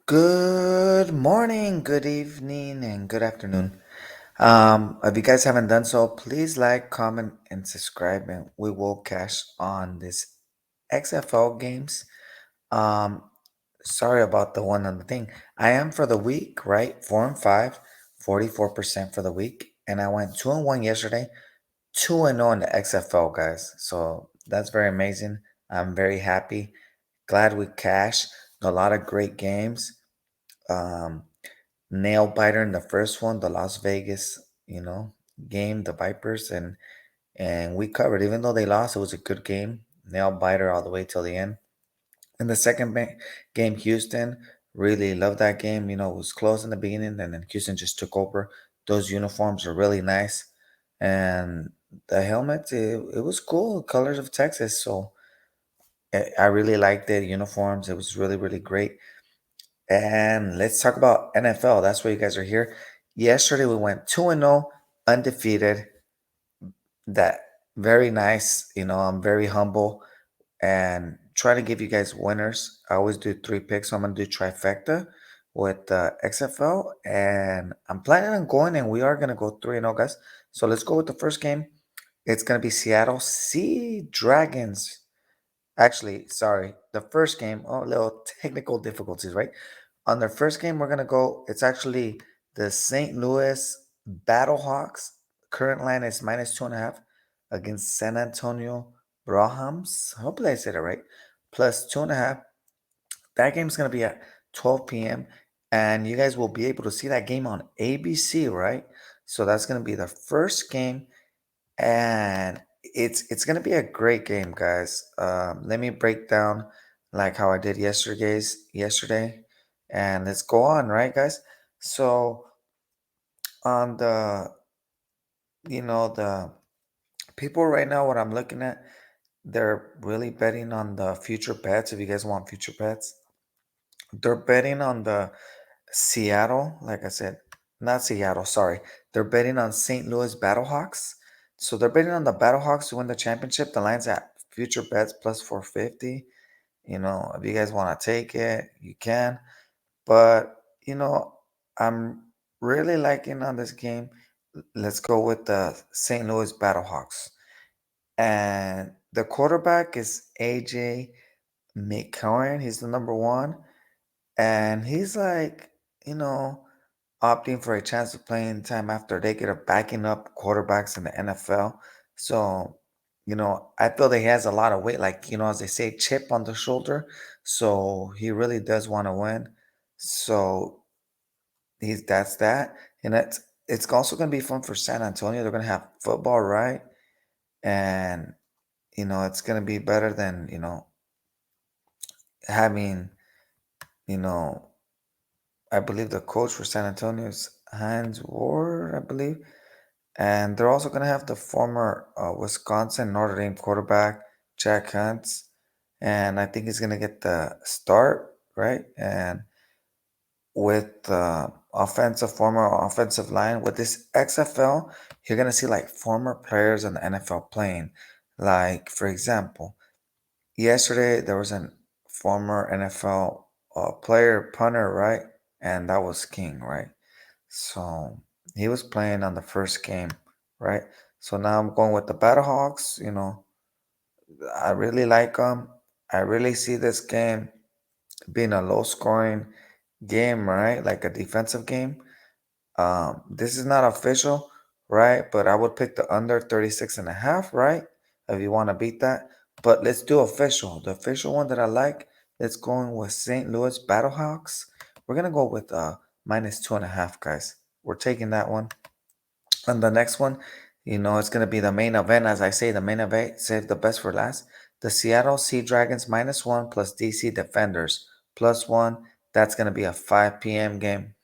Good morning, good evening, and good afternoon. If you guys haven't done so, please like, comment, and subscribe, and we will cash on this XFL games. Um, Sorry about the one on the thing. I am for the week, right? 4-5, 44% for the week, and I went 2-1 yesterday, 2-0 in the XFL, guys. So that's very amazing. I'm very happy. Glad we cashed. A lot of great games. Um, Nail biter in the first one, the Las Vegas, game, the Vipers, and we covered. Even though they lost, it was a good game. Nail biter all the way till the end. And the second game, Houston, really loved that game. It was close in the beginning, and then Houston just took over. Those uniforms are really nice, and the helmet, it was cool, colors of Texas. So I really liked the uniforms. It was really, really great. And let's talk about NFL. That's why you guys are here. Yesterday we went 2-0, undefeated. That very nice. I'm very humble and try to give you guys winners. I always do three picks. So I'm gonna do trifecta with XFL, and I'm planning on going, and we are gonna go 3-0, guys. So let's go with the first game. It's gonna be Seattle Sea Dragons. Actually, sorry, the first game. Oh, little technical difficulties, right? On their first game, we're gonna go. It's actually the St. Louis Battlehawks. Current line is -2.5 against San Antonio Brahms. Hopefully, I said it right. +2.5. That game's gonna be at 12 p.m. and you guys will be able to see that game on ABC, right? So that's gonna be the first game, and it's gonna be a great game, guys. Let me break down like how I did yesterday, and let's go on, right, guys? So on the people right now, what I'm looking at, they're really betting on the future bets. If you guys want future bets, they're betting on the Seattle, like I said, not Seattle, sorry. They're betting on St. Louis Battlehawks. So they're betting on the Battlehawks to win the championship. The line's at future bets +450. If you guys want to take it, you can. But, I'm really liking on this game. Let's go with the St. Louis Battlehawks. And the quarterback is AJ McCarron. He's the number one. And he's like, you know, opting for a chance of playing time after they get a backing up quarterbacks in the NFL. So, I feel that he has a lot of weight, like, as they say, chip on the shoulder. So he really does want to win. So that's that. And it's also gonna be fun for San Antonio. They're gonna have football, right? And it's gonna be better than, having, you know, I believe the coach for San Antonio is Hines Ward, I believe. And they're also going to have the former Wisconsin Notre Dame quarterback, Jack Hunt. And I think he's going to get the start, right? And with the former offensive line, with this XFL, you're going to see like former players in the NFL playing. Like, for example, yesterday there was a former NFL player, punter, right? And that was King, right? So he was playing on the first game, right? So now I'm going with the Battlehawks. I really like them. I really see this game being a low scoring game, right? Like a defensive game. This is not official, right? But I would pick the under 36.5, right? If you want to beat that. But let's do official. The official one that I like, let's go in with St. Louis Battlehawks. We're gonna go with -2.5, guys. We're taking that one. And the next one, it's going to be the main event. As I say, the main event, save the best for last. The Seattle Sea Dragons -1 plus DC Defenders +1. That's going to be a 5 p.m. game.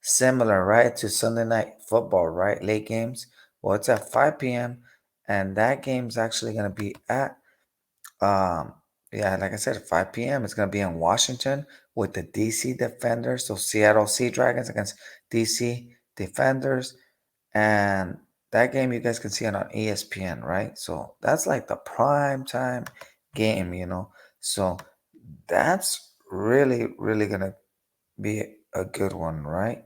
Similar, right, to Sunday Night Football, right? Late games. Well, it's at 5 p.m. And that game's actually going to be at, um, yeah, like I said, 5 p.m. It's going to be in Washington with the DC Defenders. So Seattle Sea Dragons against DC Defenders. And that game you guys can see it on ESPN, right? So that's like the prime time game. So that's really, really gonna be a good one, right?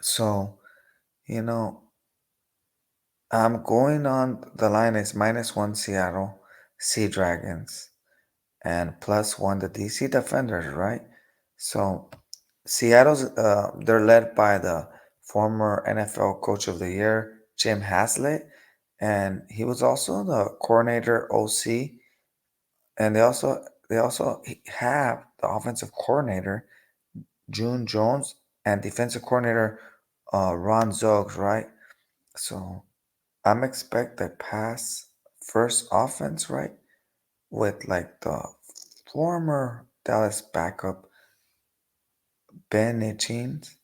So, you know, I'm going on the line is -1 Seattle Sea Dragons and +1 the DC Defenders, right? So Seattle's they're led by the former NFL Coach of the Year, Jim Haslett, and he was also the coordinator OC, and they also have the offensive coordinator June Jones and defensive coordinator Ron Zogs, right? So I'm expect a pass first offense, right? With like the former Dallas backup Ben Hitchens,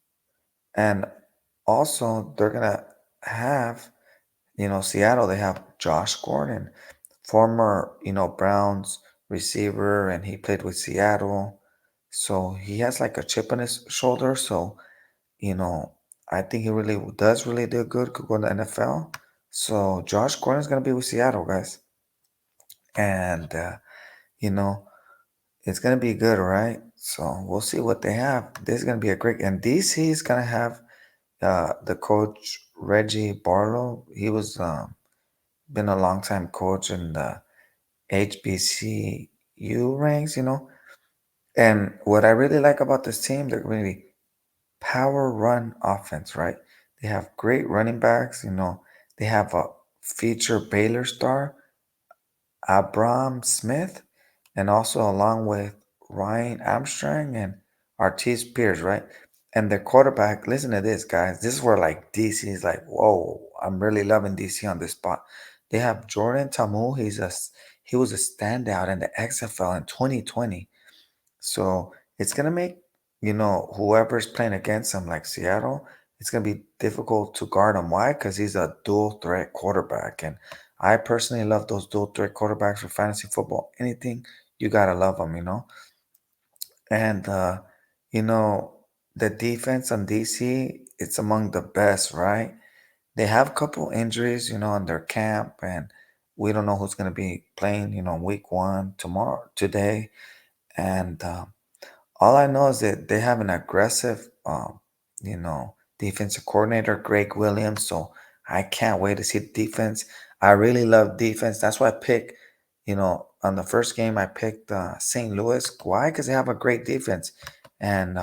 and also they're gonna have Seattle. They have Josh Gordon, former Browns receiver, and he played with Seattle, so he has like a chip on his shoulder. So you know, I think he really do good. Could go in the NFL. So Josh Gordon's gonna be with Seattle, guys, and you know it's gonna be good, right? So we'll see what they have. This is gonna be a great, and DC is gonna have the coach Reggie Barlow. He was been a long time coach in the HBCU ranks, And what I really like about this team, they're really power run offense, right? They have great running backs. They have a feature Baylor star, Abram Smith, and also along with Ryan Armstrong and Artis Pierce, right? And their quarterback, listen to this, guys. This is where like DC is like, whoa, I'm really loving DC on this spot. They have Jordan Tamu. He was a standout in the XFL in 2020. So it's gonna make whoever's playing against him, like Seattle, it's gonna be difficult to guard him. Why? Because he's a dual threat quarterback, and I personally love those dual threat quarterbacks for fantasy football. Anything you gotta love them. And you know the defense on DC, it's among the best, right? They have a couple injuries, in their camp, and we don't know who's gonna be playing, week one today, and all I know is that they have an aggressive, defensive coordinator, Greg Williams. So I can't wait to see the defense. I really love defense. That's why I picked, on the first game, I picked St. Louis. Why? Because they have a great defense. And,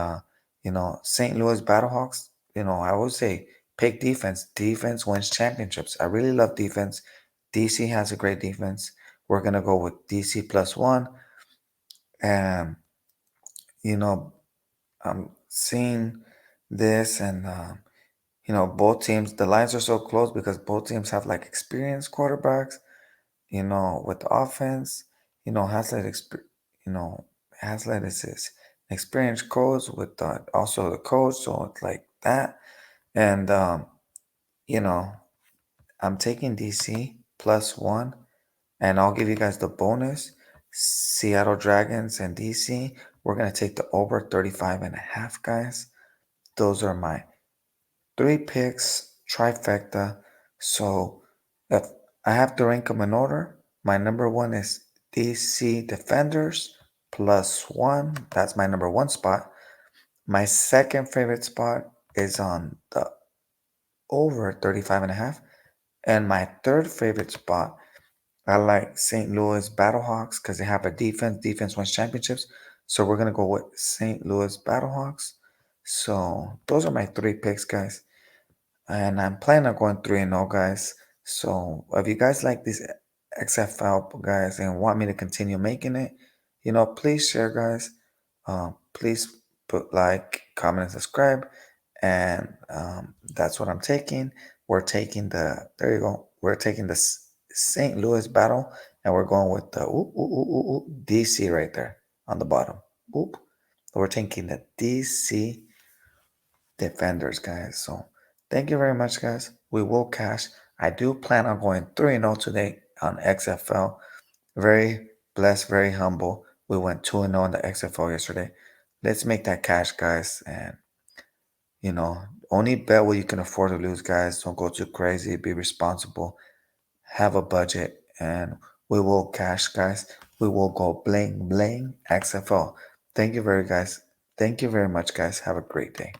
St. Louis Battlehawks, I always say pick defense. Defense wins championships. I really love defense. DC has a great defense. We're going to go with DC +1. And, you know, I'm seeing this, and both teams. The lines are so close because both teams have like experienced quarterbacks. With the offense, Haslett. You know, Haslett is his experienced coach with also the coach, so it's like that. And you know, I'm taking DC +1, and I'll give you guys the bonus. Seattle Dragons and DC. We're gonna take the over 35.5, guys. Those are my three picks, trifecta. So if I have to rank them in order, my number one is DC Defenders +1. That's my number one spot. My second favorite spot is on the over 35.5. And my third favorite spot, I like St. Louis Battlehawks because they have a defense. Defense wins championships. So we're going to go with St. Louis Battlehawks. So those are my three picks, guys. And I'm planning on going 3-0, guys. So if you guys like this XFL, guys, and want me to continue making it, please share, guys. Please put like, comment, and subscribe. And that's what I'm taking. We're taking there you go. We're taking the St. Louis battle, and we're going with the DC right there on the bottom. Oop. We're taking the DC Defenders, guys. So thank you very much, guys. We will cash. I do plan on going 3-0 today on XFL. Very blessed, very humble. We went 2-0 in the XFL yesterday. Let's make that cash, guys. And, only bet what you can afford to lose, guys. Don't go too crazy. Be responsible. Have a budget. And we will cash, guys. We will go bling, bling XFL. Thank you very, guys. Thank you very much, guys. Have a great day.